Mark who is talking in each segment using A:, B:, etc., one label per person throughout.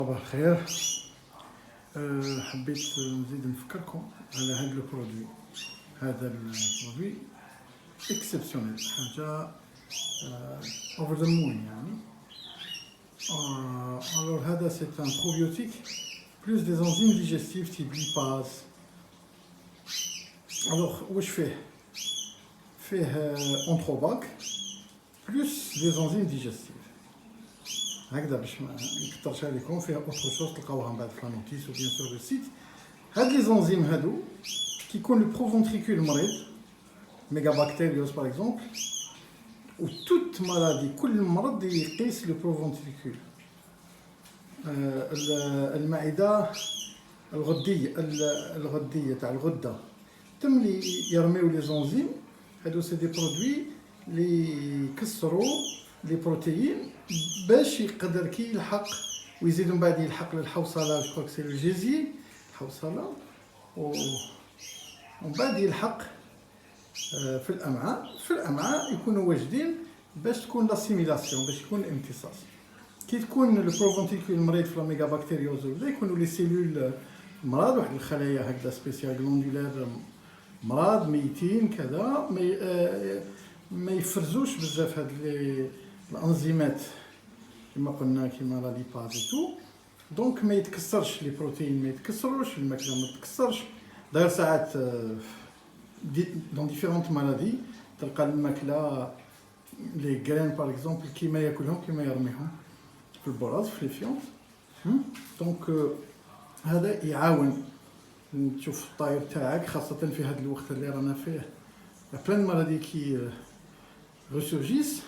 A: صباح الخير. حبيت نزيد نفكركم على هذا البرودوي. هذا البرودوي اكسبسيونيل، حاجه اوفر ذا مون يعني. alors هذا سي ان بروبيوتيك بلوس دي انزيم ديجستيف تيب ليباز. alors واش فيه انتروباك بلوس دي انزيم ديجستيف. هكذا باش ما نكثرش عليكم، فيها اوتر شوز تلقاوها من بعد في لانوتيس و بيان سور لو سيت. هاد لي زونزيم هادو كيكون لو بروفونتريكول مريض، ميغا بكتيريوس باغ اكزومبل، و توت مالادي كل مرض يقيس لو بروفونتريكول. المعده الغديه تاع الغده تم لي يرميو لي زونزيم هادو. سي دي برودوي لي يكسروا لي بروتيين باش يقدر كي يلحق ويزيد من بعد يلحق للحوصله، جو كروك سي لو جيزي الحوصله، ومن بعد يلحق في الامعاء يكونوا واجدين باش تكون لاسيميلاسيون، باش يكون الامتصاص. كي تكون لو بروفونتيكول مريض في ميغا بكتيريوز ولا يكونوا لي سيلول مرض، واحد الخلايا هكذا سبيسيال غلوندولار مرض ميتين كذا، ما يفرزوش بزاف هاد الانزيمات كما قلنا، كيما لا ليباز اي تو. دونك ما يتكسرش لي بروتين، ما يتكسروش الماكله، ما تتكسرش. داير ساعات دون ديفيرونت مالادي تلقى الماكله لي غرين باغ اكزومبل كيما ياكلهم كيما يرميهم في البراز في لي فيونس. دونك هذا يعاون تشوف الطاير تاعك، خاصه في هذا الوقت اللي رانا فيه بلان مالادي كي ressurgissent.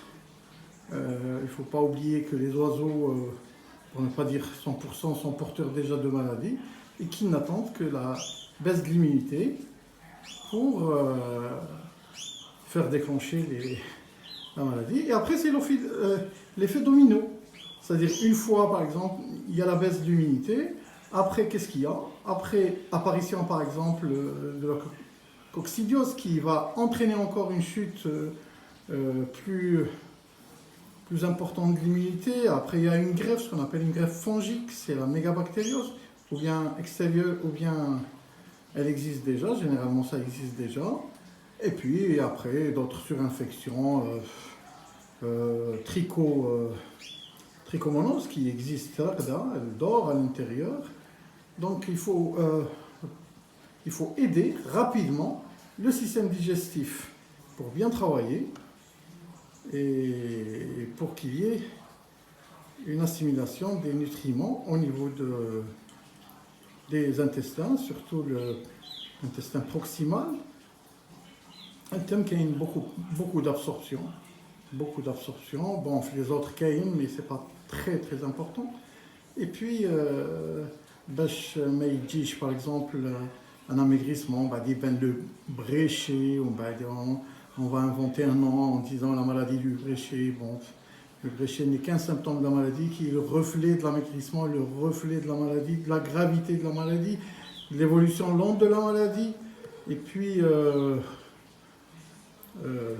A: Il ne faut pas oublier que les oiseaux, pour ne pas dire 100%, sont porteurs déjà de maladies et qui n'attendent que la baisse de l'immunité pour faire déclencher la maladie. Et après, c'est l'effet domino. C'est-à-dire, une fois, par exemple, il y a la baisse de l'immunité. Après, qu'est-ce qu'il y a? Après, apparition, par exemple, de la coccidiose qui va entraîner encore une chute plus importante de l'immunité. Après, il y a une greffe, ce qu'on appelle une greffe fongique, c'est la mégabactériose, ou bien extérieure, ou bien elle existe déjà, généralement ça existe déjà. Et puis après, d'autres surinfections, trichomonose qui existe là, elle dort à l'intérieur. Donc il faut aider rapidement le système digestif pour bien travailler et pour qu'il y ait une assimilation des nutriments au niveau des intestins, surtout l'intestin proximal. Un thème qui a beaucoup d'absorption. Bon, les autres caïns, mais c'est pas très important. Et puis, par exemple, un amaigrissement, on va dire le bréché, on va inventer un nom en disant la maladie du bréché. Bon, le bréché n'est qu'un symptôme de la maladie qui est le reflet de l'amaigrissement, le reflet de la maladie, de la gravité de la maladie, de l'évolution lente de la maladie. Et puis,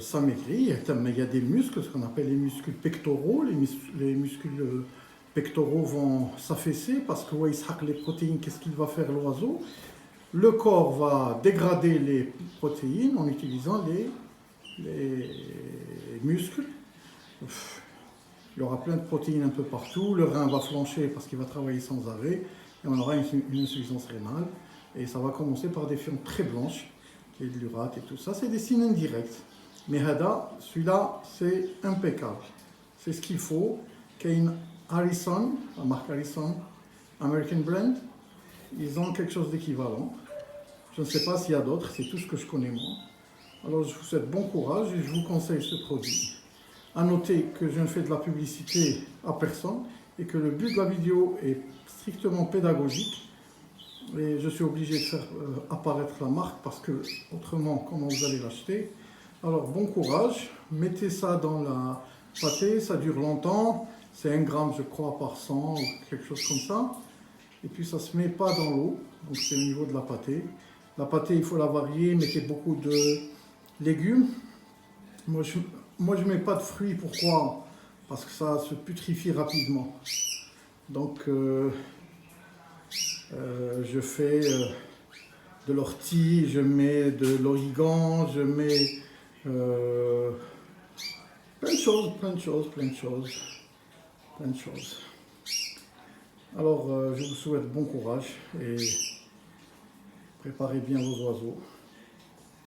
A: ça maigrit. Il y a des muscles, ce qu'on appelle les muscles pectoraux. Les muscles pectoraux vont s'affaisser parce que les protéines, qu'est-ce qu'il va faire l'oiseau? Le corps va dégrader les protéines en utilisant les muscles. Il y aura plein de protéines un peu partout. Le rein va flancher parce qu'il va travailler sans arrêt et on aura une insuffisance rénale. Et ça va commencer par des fientes très blanches, qui est de l'urate et tout ça. C'est des signes indirects. Mais celui-là, c'est impeccable. C'est ce qu'il faut. Kane Harrison, la marque Harrison, American Blend, ils ont quelque chose d'équivalent. Je ne sais pas s'il y a d'autres, c'est tout ce que je connais moi. Alors je vous souhaite bon courage et je vous conseille ce produit. A noter que je ne fais de la publicité à personne et que le but de la vidéo est strictement pédagogique. Et je suis obligé de faire apparaître la marque parce que autrement, comment vous allez l'acheter? Alors bon courage, mettez ça dans la pâtée, ça dure longtemps, c'est 1 gramme je crois par 100 ou quelque chose comme ça. Et puis ça ne se met pas dans l'eau, donc c'est au niveau de la pâtée. La pâtée, il faut la varier, mettez beaucoup de légumes. Moi je mets pas de fruits, pourquoi? Parce que ça se putrifie rapidement. Donc je fais de l'ortie, je mets de l'origan, je mets plein de choses, plein de choses, plein de choses, plein de choses. Alors je vous souhaite bon courage et préparez bien vos oiseaux.